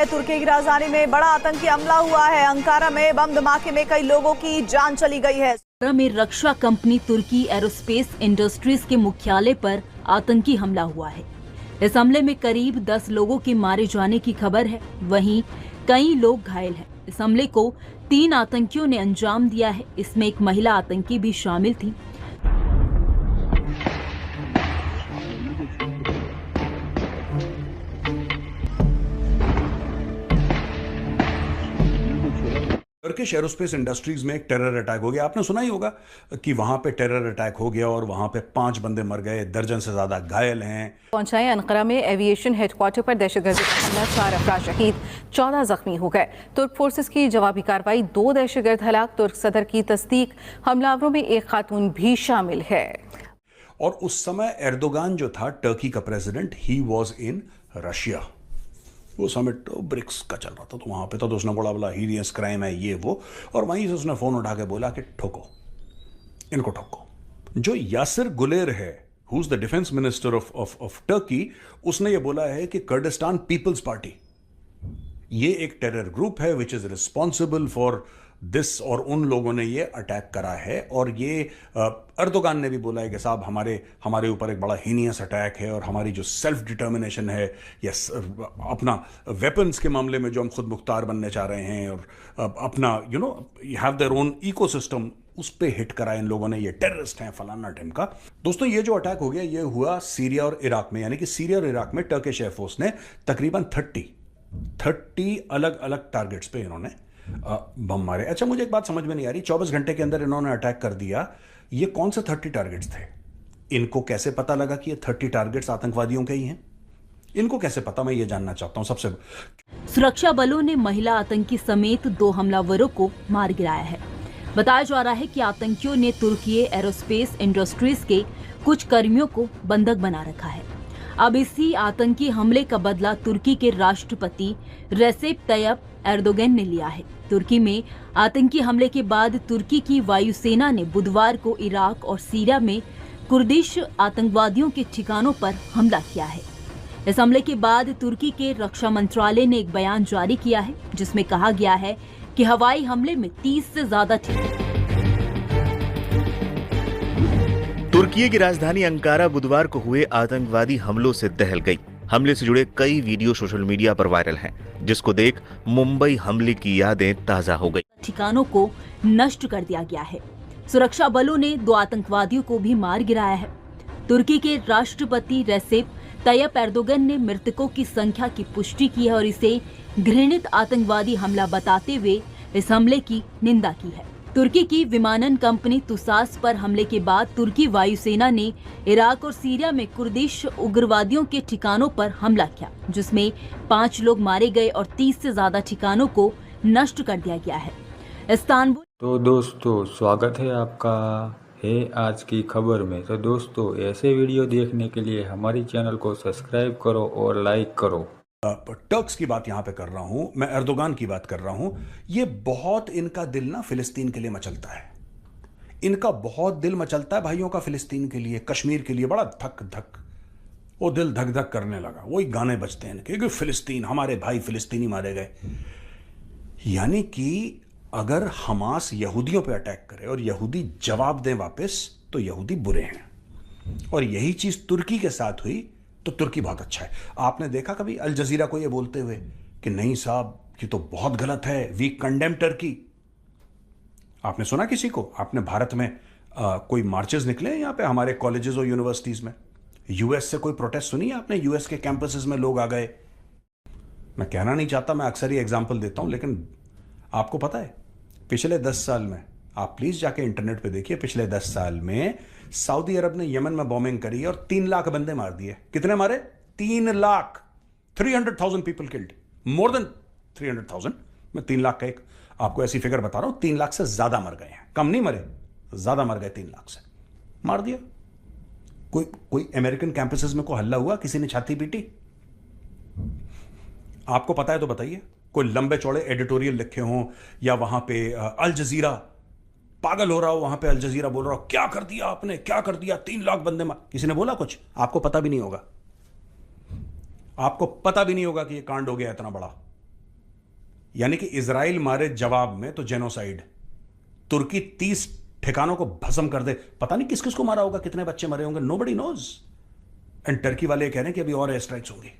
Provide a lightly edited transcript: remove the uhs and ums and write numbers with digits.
तुर्की की राजधानी में बड़ा आतंकी हमला हुआ है। अंकारा में बम धमाके में कई लोगों की जान चली गई है। में रक्षा कंपनी तुर्की एरोस्पेस इंडस्ट्रीज के मुख्यालय पर आतंकी हमला हुआ है। इस हमले में करीब 10 लोगों के मारे जाने की खबर है, वहीं कई लोग घायल हैं। इस हमले को 3 आतंकियों ने अंजाम दिया है। इसमें एक महिला आतंकी भी शामिल थी। टर्किश एरोस्पेस इंडस्ट्रीज में एक टेरर अटैक हो गया। आपने सुना ही होगा कि वहां पे टेरर अटैक हो गया और वहां पे 5 बंदे मर गए, दर्जन से ज्यादा घायल हैं। पहुंचाए अंकारा में एविएशन हेडक्वार्टर पर दहशतगर्दी का हमला, 4 अफराद शहीद, 14 जख्मी हो गए। तुर्क फोर्सेस की जवाबी कार्रवाई, 2 दहशतगर्द हलाक। तुर्क सदर की तस्दीक, हमलावरों में एक खातून भी शामिल है। और उस समय एर्दोगान जो था टर्की का president, he was in Russia. वो समिट ब्रिक्स का चल रहा था, तो वहां पे तो उसने बोला हीरियस क्राइम है ये वो, और वहीं से उसने फोन उठा के बोला कि ठोको, इनको ठोको। जो यासिर गुलेर है, who is the defence minister of Turkey, उसने ये बोला है कि कुर्दिस्तान पीपल्स पार्टी ये एक टेरर ग्रुप है which is responsible for this, और उन लोगों ने ये अटैक करा है। और ये एर्दोगान ने भी बोला है कि साहब हमारे ऊपर एक बड़ा हीनियस अटैक है, और हमारी जो सेल्फ डिटर्मिनेशन है या अपना वेपन्स के मामले में जो हम खुद मुख्तार बनने चाह रहे हैं, और अपना you have their own ecosystem, उस पे हिट करा इन लोगों ने। ये टेररिस्ट हैं फलाना ढिमका। दोस्तों, ये जो अटैक हो गया ये हुआ सीरिया और इराक में, यानी कि सीरिया और इराक में टर्किश एयरफोर्स ने तकरीबन 30 अलग अलग टारगेट्स पे इन्होंने बम मारे। अच्छा, मुझे एक बात समझ में नहीं आ रही, 24 घंटे के अंदर इन्होंने अटैक कर दिया। ये कौन से 30 टारगेट्स थे? इनको कैसे पता लगा कि ये 30 टारगेट्स आतंकवादियों के ही हैं? इनको कैसे पता, मैं ये जानना चाहता हूं सबसे। सुरक्षा बलों ने महिला आतंकी समेत 2 हमलावरों को मार गिराया है। बताया जा रहा है कि आतंकियों ने तुर्की एरोस्पेस इंडस्ट्रीज के कुछ कर्मियों को बंधक बना रखा है। अब इसी आतंकी हमले का बदला तुर्की के राष्ट्रपति रेसेप तैयप एर्दोगन ने लिया है। तुर्की में आतंकी हमले के बाद तुर्की की वायुसेना ने बुधवार को इराक और सीरिया में कुर्दिश आतंकवादियों के ठिकानों पर हमला किया है। इस हमले के बाद तुर्की के रक्षा मंत्रालय ने एक बयान जारी किया है, जिसमें कहा गया है कि हवाई हमले में 30 से ज्यादा तुर्की की राजधानी अंकारा बुधवार को हुए आतंकवादी हमलों से दहल गई। हमले से जुड़े कई वीडियो सोशल मीडिया पर वायरल हैं, जिसको देख मुंबई हमले की यादें ताजा हो गई। ठिकानों को नष्ट कर दिया गया है। सुरक्षा बलों ने 2 आतंकवादियों को भी मार गिराया है। तुर्की के राष्ट्रपति रेसेप तैयप एर्दोगन ने मृतकों की संख्या की पुष्टि की है और इसे घृणित आतंकवादी हमला बताते हुए इस हमले की निंदा की है। तुर्की की विमानन कंपनी तुसास पर हमले के बाद तुर्की वायुसेना ने इराक और सीरिया में कुर्दिश उग्रवादियों के ठिकानों पर हमला किया, जिसमें 5 लोग मारे गए और 30 से ज्यादा ठिकानों को नष्ट कर दिया गया है। इस्तांबुल। तो दोस्तों, स्वागत है आपका आज की खबर में। तो दोस्तों, ऐसे वीडियो देखने के लिए हमारे चैनल को सब्सक्राइब करो और लाइक करो। टर्क्स की बात यहां पे कर रहा हूं, मैं एर्दोगान की बात कर रहा हूं। ये बहुत इनका दिल ना फिलिस्तीन के लिए मचलता है। इनका बहुत दिल मचलता है भाइयों का फिलिस्तीन के लिए, कश्मीर के लिए। बड़ा धक धक वो दिल धक धक करने लगा। वही गाने बजते हैं इनके कि फिलिस्तीन, हमारे भाई फिलिस्तीनी मारे गए। यानी कि अगर हमास यहूदियों पे अटैक करे और यहूदी जवाब दें वापस, तो यहूदी बुरे हैं। और यही चीज तुर्की के साथ हुई तो तुर्की बहुत अच्छा है। आपने देखा कभी अल जजीरा को ये बोलते हुए कि नहीं साहब ये तो बहुत गलत है, वी कंडेम टर्की? आपने सुना किसी को? आपने भारत में कोई मार्चेस निकले यहाँ पे हमारे कॉलेजेस और यूनिवर्सिटीज में? यूएस से कोई प्रोटेस्ट सुनी है आपने? यूएस के कैंपसेस में लोग आ गए। मैं कहना नहीं चाहता, मैं अक्सर ही एग्जाम्पल देता हूं, लेकिन आपको पता है पिछले 10 साल में, आप प्लीज जाके इंटरनेट पे देखिए, पिछले 10 साल में सऊदी अरब ने यमन में बॉम्बिंग करी और 3 लाख बंदे मार दिए। कितने मारे? 3 lakh. 300,000 people killed, more than 300,000। मैं 3 लाख का एक आपको ऐसी फिगर बता रहा हूं। 3 लाख से ज्यादा मर गए हैं, कम नहीं मरे, ज्यादा मर गए। 3 लाख से मार दिया। कोई अमेरिकन कैंपसेस में कोई हल्ला हुआ? किसी ने छाती पीटी? आपको पता है तो बताइए। कोई लंबे चौड़े एडिटोरियल लिखे हों, या वहां पे अल जजीरा पागल हो रहा हो, वहां पे अल जजीरा बोल रहा हो क्या कर दिया आपने, क्या कर दिया, 3 लाख बंदे मार। किसी ने बोला कुछ? आपको पता भी नहीं होगा। आपको पता भी नहीं होगा कि ये कांड हो गया इतना बड़ा। यानी कि इजराइल मारे जवाब में तो जेनोसाइड, तुर्की 30 ठिकानों को भस्म कर दे। पता नहीं किस किस को मारा होगा, कितने बच्चे मरे होंगे, नोबडी नोज। एंड टर्की वाले कह रहे हैं कि अभी और एयर स्ट्राइक्स होंगी।